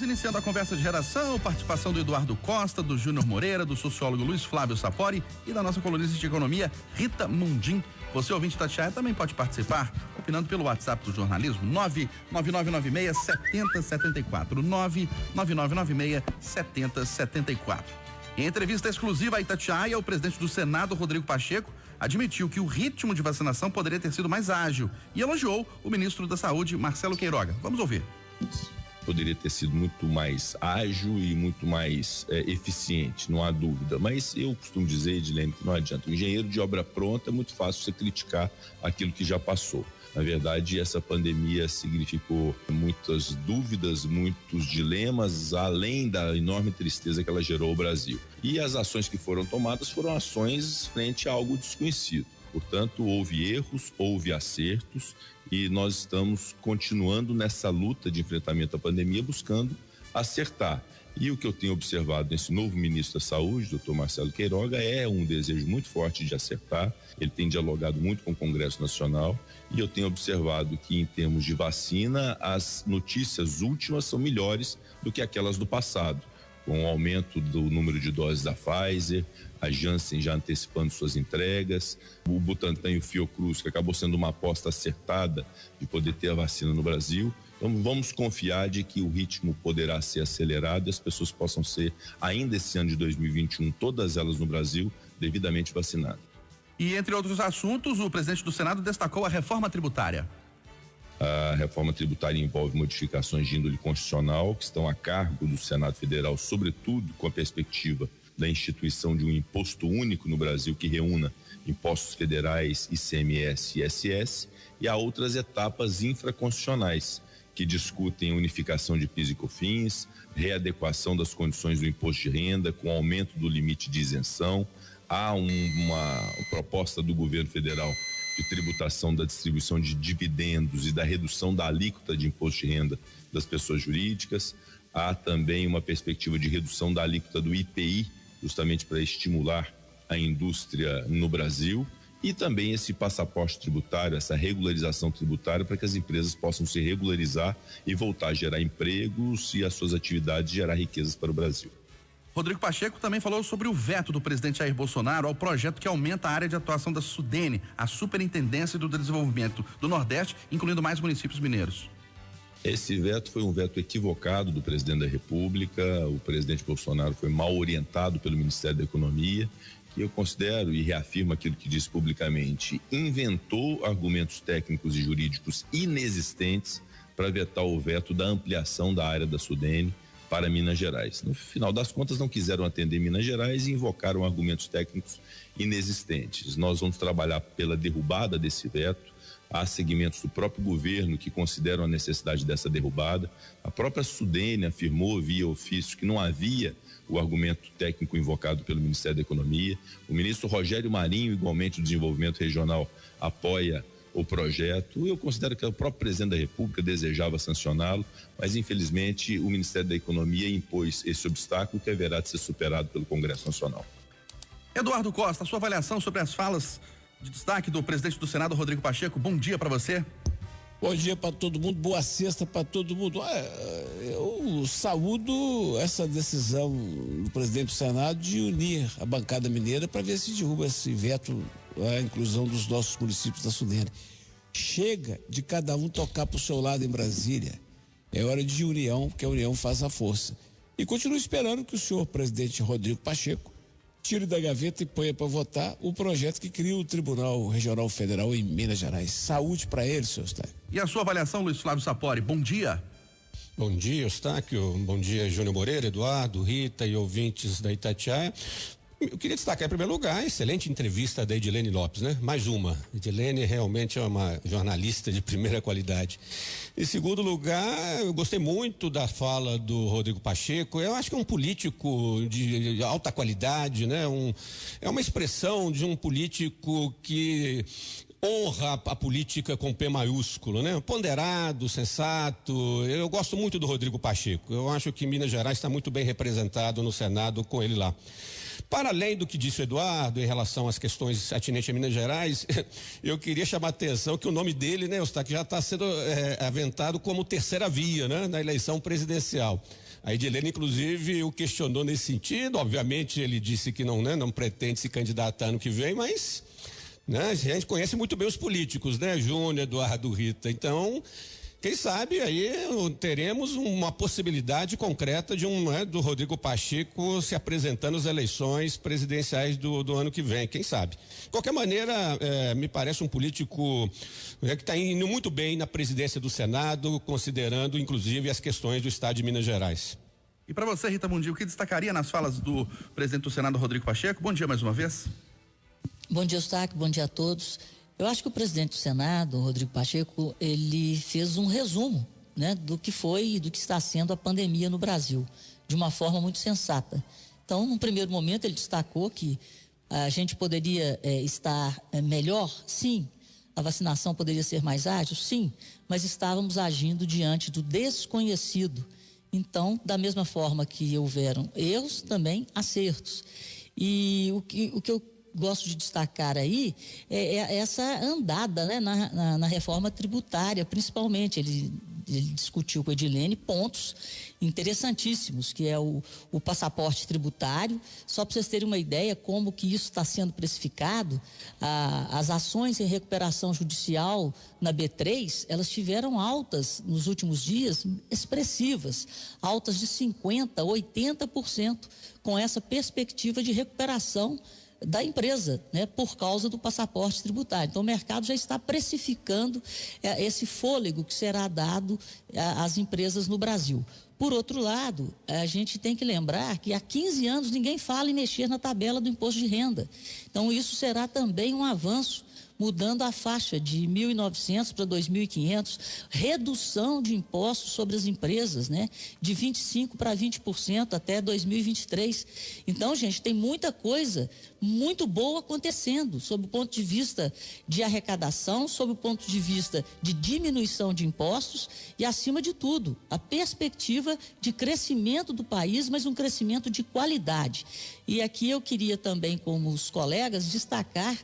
Vamos iniciando a conversa de geração, participação do Eduardo Costa, do Júnior Moreira, do sociólogo Luiz Flávio Sapori e da nossa colunista de economia, Rita Mundim. Você, ouvinte da Itatiaia, também pode participar, opinando pelo WhatsApp do jornalismo, 99996-7074, 99996-7074. Em entrevista exclusiva à Itatiaia, o presidente do Senado, Rodrigo Pacheco, admitiu que o ritmo de vacinação poderia ter sido mais ágil e elogiou o ministro da Saúde, Marcelo Queiroga. Vamos ouvir. Poderia ter sido muito mais ágil e muito mais eficiente, não há dúvida. Mas eu costumo dizer, Edilene, que não adianta. O engenheiro de obra pronta é muito fácil você criticar aquilo que já passou. Na verdade, essa pandemia significou muitas dúvidas, muitos dilemas, além da enorme tristeza que ela gerou ao Brasil. E as ações que foram tomadas foram ações frente a algo desconhecido. Portanto, houve erros, houve acertos e nós estamos continuando nessa luta de enfrentamento à pandemia, buscando acertar. E o que eu tenho observado nesse novo ministro da Saúde, doutor Marcelo Queiroga, é um desejo muito forte de acertar. Ele tem dialogado muito com o Congresso Nacional e eu tenho observado que, em termos de vacina, as notícias últimas são melhores do que aquelas do passado, com o aumento do número de doses da Pfizer, a Janssen já antecipando suas entregas, o Butantan e o Fiocruz, que acabou sendo uma aposta acertada de poder ter a vacina no Brasil. Então vamos confiar de que o ritmo poderá ser acelerado e as pessoas possam ser, ainda esse ano de 2021, todas elas no Brasil, devidamente vacinadas. E entre outros assuntos, o presidente do Senado destacou a reforma tributária. A reforma tributária envolve modificações de índole constitucional que estão a cargo do Senado Federal, sobretudo com a perspectiva da instituição de um imposto único no Brasil que reúna impostos federais, ICMS e ISS, e há outras etapas infraconstitucionais que discutem unificação de PIS e COFINS, readequação das condições do imposto de renda com aumento do limite de isenção. Há uma proposta do governo federal de tributação da distribuição de dividendos e da redução da alíquota de imposto de renda das pessoas jurídicas. Há também uma perspectiva de redução da alíquota do IPI, justamente para estimular a indústria no Brasil, e também esse passaporte tributário, essa regularização tributária para que as empresas possam se regularizar e voltar a gerar empregos e as suas atividades gerar riquezas para o Brasil. Rodrigo Pacheco também falou sobre o veto do presidente Jair Bolsonaro ao projeto que aumenta a área de atuação da SUDENE, a Superintendência do Desenvolvimento do Nordeste, incluindo mais municípios mineiros. Esse veto foi um veto equivocado do presidente da República. O presidente Bolsonaro foi mal orientado pelo Ministério da Economia, que eu considero e reafirmo aquilo que disse publicamente, inventou argumentos técnicos e jurídicos inexistentes para vetar o veto da ampliação da área da SUDENE para Minas Gerais. No final das contas, não quiseram atender Minas Gerais e invocaram argumentos técnicos inexistentes. Nós vamos trabalhar pela derrubada desse veto. Há segmentos do próprio governo que consideram a necessidade dessa derrubada. A própria SUDENE afirmou via ofício que não havia o argumento técnico invocado pelo Ministério da Economia. O ministro Rogério Marinho, igualmente do Desenvolvimento Regional, apoia o projeto. Eu considero que o próprio presidente da República desejava sancioná-lo, mas infelizmente o Ministério da Economia impôs esse obstáculo que haverá de ser superado pelo Congresso Nacional. Eduardo Costa, a sua avaliação sobre as falas de destaque do presidente do Senado, Rodrigo Pacheco. Bom dia para você. Bom dia para todo mundo, boa sexta para todo mundo. Eu saúdo essa decisão do presidente do Senado de unir a bancada mineira para ver se derruba esse veto à inclusão dos nossos municípios da SUDENE. Chega de cada um tocar para o seu lado em Brasília. É hora de união, porque a união faz a força. E continuo esperando que o senhor presidente Rodrigo Pacheco tire da gaveta e ponha para votar o projeto que cria o Tribunal Regional Federal em Minas Gerais. Saúde para ele, senhor Eustáquio. E a sua avaliação, Luiz Flávio Sapori? Bom dia. Bom dia, Eustáquio. Bom dia, Júnior Moreira, Eduardo, Rita e ouvintes da Itatiaia. Eu queria destacar em primeiro lugar a excelente entrevista da Edilene Lopes, né? Mais uma. Edilene realmente é uma jornalista de primeira qualidade. Em segundo lugar, eu gostei muito da fala do Rodrigo Pacheco. Eu acho que é um político de alta qualidade, né? É uma expressão de um político que honra a política com P maiúsculo, né? Ponderado, sensato. Eu gosto muito do Rodrigo Pacheco. Eu acho que Minas Gerais está muito bem representado no Senado com ele lá. Para além do que disse o Eduardo em relação às questões atinentes a Minas Gerais, eu queria chamar a atenção que o nome dele, né, Eustáquio, já está sendo aventado como terceira via, né, na eleição presidencial. A Edilene, inclusive, o questionou nesse sentido. Obviamente, ele disse que não, né, não pretende se candidatar ano que vem, mas, né, a gente conhece muito bem os políticos, né, Júnior, Eduardo, Rita. Então, quem sabe aí teremos uma possibilidade concreta do Rodrigo Pacheco se apresentando às eleições presidenciais do ano que vem, quem sabe. De qualquer maneira, me parece um político que está indo muito bem na presidência do Senado, considerando inclusive as questões do estado de Minas Gerais. E para você, Rita Mundim, o que destacaria nas falas do presidente do Senado, Rodrigo Pacheco? Bom dia mais uma vez. Bom dia, Eustáquio, bom dia a todos. Eu acho que o presidente do Senado, Rodrigo Pacheco, ele fez um resumo, né, do que foi e do que está sendo a pandemia no Brasil, de uma forma muito sensata. Então, num primeiro momento, ele destacou que a gente poderia estar melhor, sim. A vacinação poderia ser mais ágil, sim. Mas estávamos agindo diante do desconhecido. Então, da mesma forma que houveram erros, também acertos. E o que eu gosto de destacar aí é essa andada, né, na reforma tributária, principalmente. Ele discutiu com a Edilene pontos interessantíssimos, que é o passaporte tributário. Só para vocês terem uma ideia como que isso está sendo precificado, as ações em recuperação judicial na B3, elas tiveram altas nos últimos dias expressivas, altas de 50%, 80%, com essa perspectiva de recuperação da empresa, né, por causa do passaporte tributário. Então, o mercado já está precificando esse fôlego que será dado às empresas no Brasil. Por outro lado, a gente tem que lembrar que há 15 anos ninguém fala em mexer na tabela do imposto de renda. Então, isso será também um avanço, mudando a faixa de 1.900 para 2.500, redução de impostos sobre as empresas, né, de 25% para 20% até 2023. Então, gente, tem muita coisa muito boa acontecendo, sob o ponto de vista de arrecadação, sob o ponto de vista de diminuição de impostos e, acima de tudo, a perspectiva de crescimento do país, mas um crescimento de qualidade. E aqui eu queria também, como os colegas, destacar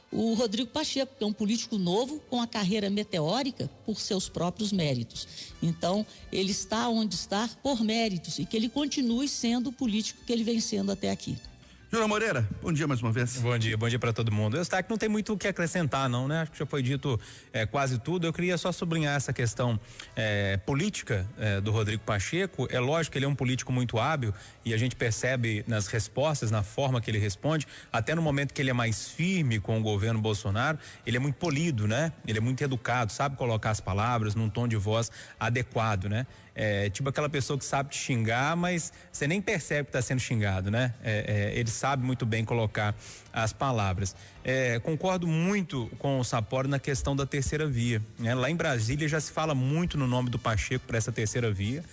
o Rodrigo Pacheco, que é um político novo com a carreira meteórica por seus próprios méritos. Então, ele está onde está por méritos e que ele continue sendo o político que ele vem sendo até aqui. Júnior Moreira, bom dia mais uma vez. Bom dia para todo mundo. Eu está que não tem muito o que acrescentar, não, né? Acho que já foi dito quase tudo. Eu queria só sublinhar essa questão política do Rodrigo Pacheco. É lógico que ele é um político muito hábil e a gente percebe nas respostas, na forma que ele responde, até no momento que ele é mais firme com o governo Bolsonaro, ele é muito polido, né? Ele é muito educado, sabe colocar as palavras num tom de voz adequado, né? Tipo aquela pessoa que sabe te xingar, mas você nem percebe que está sendo xingado, né? Ele sabe muito bem colocar as palavras. Concordo muito com o Sapori na questão da terceira via, né? Lá em Brasília já se fala muito no nome do Pacheco para essa terceira via.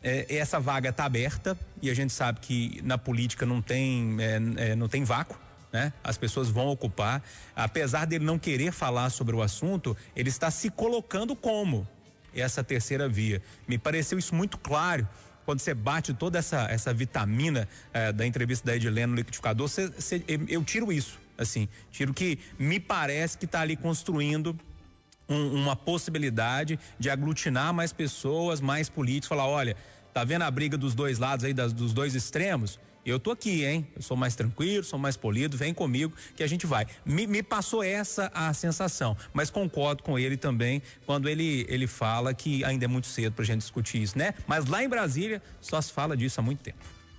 Essa vaga está aberta e a gente sabe que na política não tem vácuo, né? As pessoas vão ocupar. Apesar dele não querer falar sobre o assunto, ele está se colocando como essa terceira via. Me pareceu isso muito claro quando você bate toda essa vitamina da entrevista da Edilene no liquidificador. Eu tiro isso, assim, tiro que me parece que está ali construindo uma possibilidade de aglutinar mais pessoas, mais políticos, falar, olha, tá vendo a briga dos dois lados aí, dos dois extremos? Eu tô aqui, hein? Eu sou mais tranquilo, sou mais polido, vem comigo que a gente vai. Me passou essa a sensação, mas concordo com ele também quando ele fala que ainda é muito cedo pra gente discutir isso, né? Mas lá em Brasília só se fala disso há muito tempo.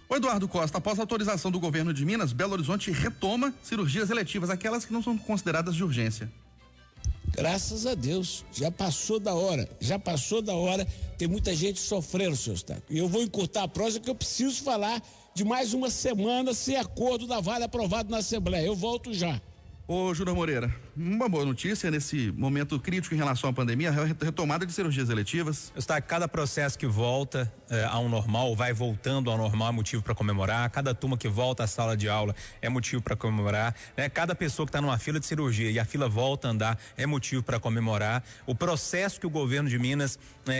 O Eduardo Costa, após a autorização do governo de Minas, Belo Horizonte retoma cirurgias eletivas, aquelas que não são consideradas de urgência. Graças a Deus, já passou da hora, tem muita gente sofrendo, senhor Eustáquio. E eu vou encurtar a prosa que eu preciso falar de mais uma semana sem acordo da Vale aprovado na Assembleia. Eu volto já. Ô, Júnior Moreira, uma boa notícia nesse momento crítico em relação à pandemia, a retomada de cirurgias eletivas. Cada processo que volta ao normal, vai voltando ao normal, é motivo para comemorar. Cada turma que volta à sala de aula é motivo para comemorar, né? Cada pessoa que está numa fila de cirurgia e a fila volta a andar é motivo para comemorar. O processo que o governo de Minas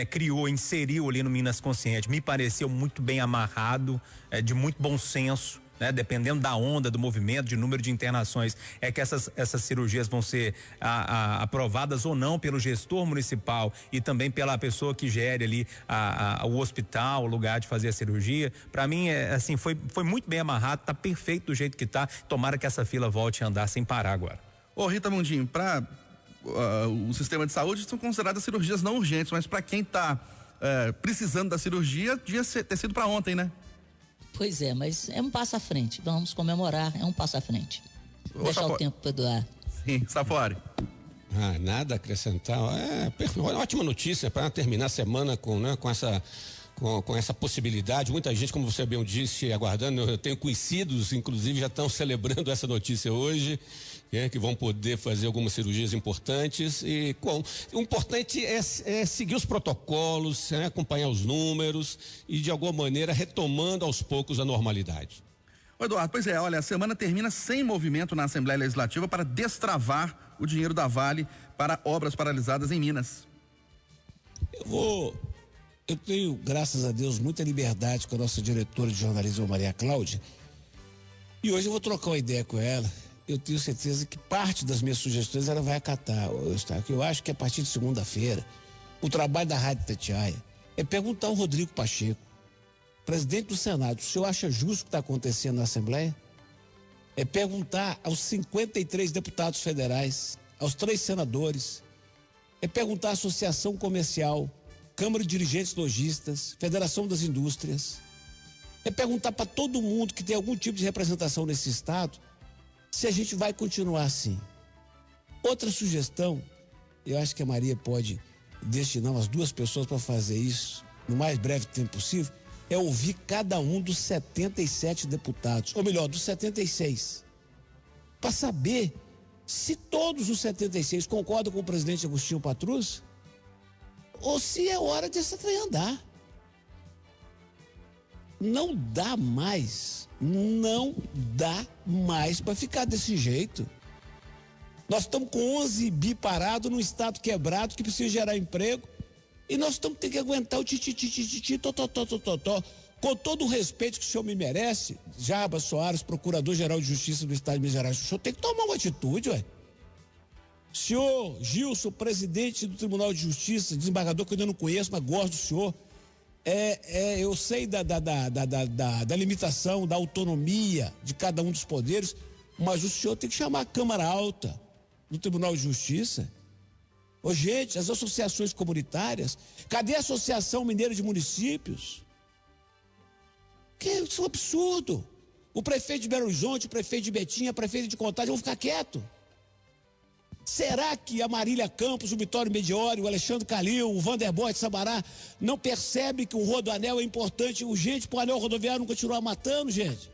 criou, inseriu ali no Minas Consciente, me pareceu muito bem amarrado, de muito bom senso. né? Dependendo da onda, do movimento, de número de internações, é que essas cirurgias vão ser aprovadas ou não pelo gestor municipal e também pela pessoa que gere ali o hospital, o lugar de fazer a cirurgia. Para mim, foi muito bem amarrado, tá perfeito do jeito que tá. Tomara que essa fila volte a andar sem parar agora. Ô, Rita Mundim, para o sistema de saúde são consideradas cirurgias não urgentes, mas para quem está precisando da cirurgia, devia ter sido para ontem, né? Pois é, mas é um passo à frente. Vamos comemorar, é um passo à frente. Deixar o tempo para Eduardo. Sim, Safori. Nada a acrescentar. Ótima notícia para terminar a semana com essa possibilidade. Muita gente, como você bem disse, aguardando. Eu tenho conhecidos, inclusive, já estão celebrando essa notícia hoje, que vão poder fazer algumas cirurgias importantes. E o importante é seguir os protocolos, acompanhar os números e, de alguma maneira, retomando aos poucos a normalidade. Ô Eduardo, pois é, olha, a semana termina sem movimento na Assembleia Legislativa para destravar o dinheiro da Vale para obras paralisadas em Minas. Eu tenho, graças a Deus, muita liberdade com a nossa diretora de jornalismo, Maria Cláudia, e hoje eu vou trocar uma ideia com ela. Eu tenho certeza que parte das minhas sugestões ela vai acatar. Eu acho que a partir de segunda-feira, o trabalho da Rádio Itatiaia é perguntar ao Rodrigo Pacheco, presidente do Senado, o senhor acha justo o que está acontecendo na Assembleia? É perguntar aos 53 deputados federais, aos 3 senadores, é perguntar à Associação Comercial, Câmara de Dirigentes Lojistas, Federação das Indústrias, é perguntar para todo mundo que tem algum tipo de representação nesse estado se a gente vai continuar assim. Outra sugestão, eu acho que a Maria pode destinar umas 2 pessoas para fazer isso no mais breve tempo possível, é ouvir cada um dos 77 deputados, ou melhor, dos 76, para saber se todos os 76 concordam com o presidente Agostinho Patrus ou se é hora de essa trem andar. Não dá mais para ficar desse jeito. Nós estamos com 11 bi parado num estado quebrado que precisa gerar emprego e nós estamos tendo que aguentar o totó. Com todo o respeito que o senhor me merece, Jarbas Soares, Procurador-Geral de Justiça do Estado de Minas Gerais, o senhor tem que tomar uma atitude, ué. Senhor Gilson, presidente do Tribunal de Justiça, desembargador que eu ainda não conheço, mas gosto do senhor. Eu sei da limitação, da autonomia de cada um dos poderes, mas o senhor tem que chamar a Câmara Alta do Tribunal de Justiça. Ô, gente, as associações comunitárias, cadê a Associação Mineira de Municípios? Isso é um absurdo. O prefeito de Belo Horizonte, o prefeito de Betinha, a prefeita de Contagem vão ficar quietos. Será que a Marília Campos, o Vitório Mediori, o Alexandre Calil, o Vanderboy de Sabará não percebe que o rodoanel é importante e urgente para o anel rodoviário não continuar matando, gente?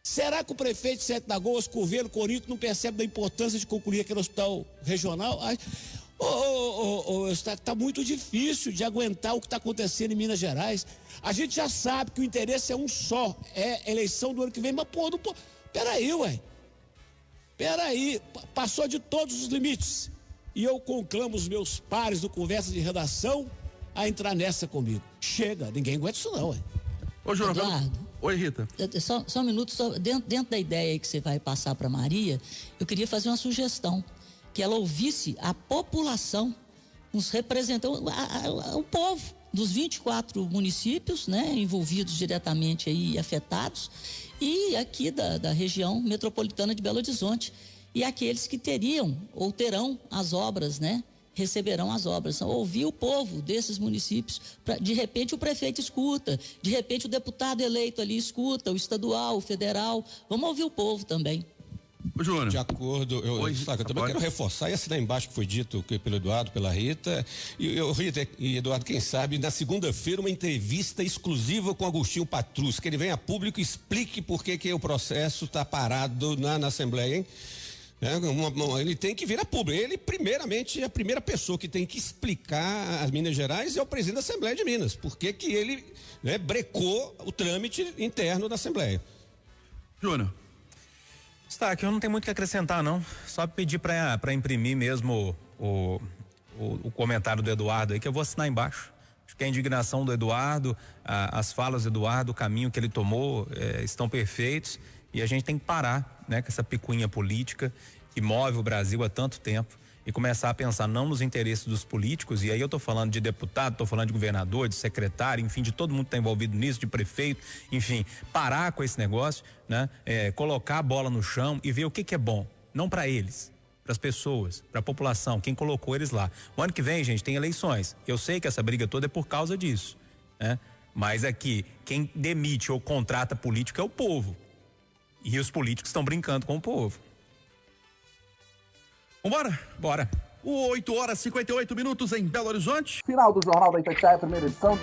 Será que o prefeito de Sete Lagoas, Curvelo, Corinto não percebe da importância de concluir aquele hospital regional? Está muito difícil de aguentar o que está acontecendo em Minas Gerais. A gente já sabe que o interesse é um só, é eleição do ano que vem, mas peraí, passou de todos os limites. E eu conclamo os meus pares do Conversa de Redação a entrar nessa comigo. Chega, ninguém aguenta isso não, ué. Ô, João, Eduardo, oi, Rita. Só um minuto, dentro da ideia aí que você vai passar para Maria, eu queria fazer uma sugestão, que ela ouvisse a população, os representantes, o povo dos 24 municípios, né, envolvidos diretamente aí, afetados, e aqui da região metropolitana de Belo Horizonte, e aqueles que teriam ou terão as obras, né, receberão as obras. Ouvir o povo desses municípios, de repente o prefeito escuta, de repente o deputado eleito ali escuta, o estadual, o federal, vamos ouvir o povo também. Júnior. De acordo, eu também quero reforçar e assinar embaixo que foi dito pelo Eduardo, pela Rita. Rita e Eduardo, quem sabe, na segunda-feira, uma entrevista exclusiva com Agostinho Patrus, que ele venha a público e explique por que o processo está parado na Assembleia, hein? Ele tem que vir a público. Ele, primeiramente, é a primeira pessoa que tem que explicar às Minas Gerais é o presidente da Assembleia de Minas. Por que ele brecou o trâmite interno da Assembleia? Júnior. Está aqui, eu não tenho muito o que acrescentar, não. Só pedir para imprimir mesmo o comentário do Eduardo aí, que eu vou assinar embaixo. Acho que a indignação do Eduardo, as falas do Eduardo, o caminho que ele tomou estão perfeitos e a gente tem que parar, né, com essa picuinha política que move o Brasil há tanto tempo e começar a pensar não nos interesses dos políticos, e aí eu estou falando de deputado, estou falando de governador, de secretário, enfim, de todo mundo que está envolvido nisso, de prefeito, enfim, parar com esse negócio, né? Colocar a bola no chão e ver o que é bom, não para eles, para as pessoas, para a população, quem colocou eles lá. O ano que vem, gente, tem eleições. Eu sei que essa briga toda é por causa disso, né? Mas aqui, quem demite ou contrata político é o povo. E os políticos estão brincando com o povo. Vambora? Bora. 8 horas e 58 minutos em Belo Horizonte. Final do Jornal da Itatiaia, primeira edição.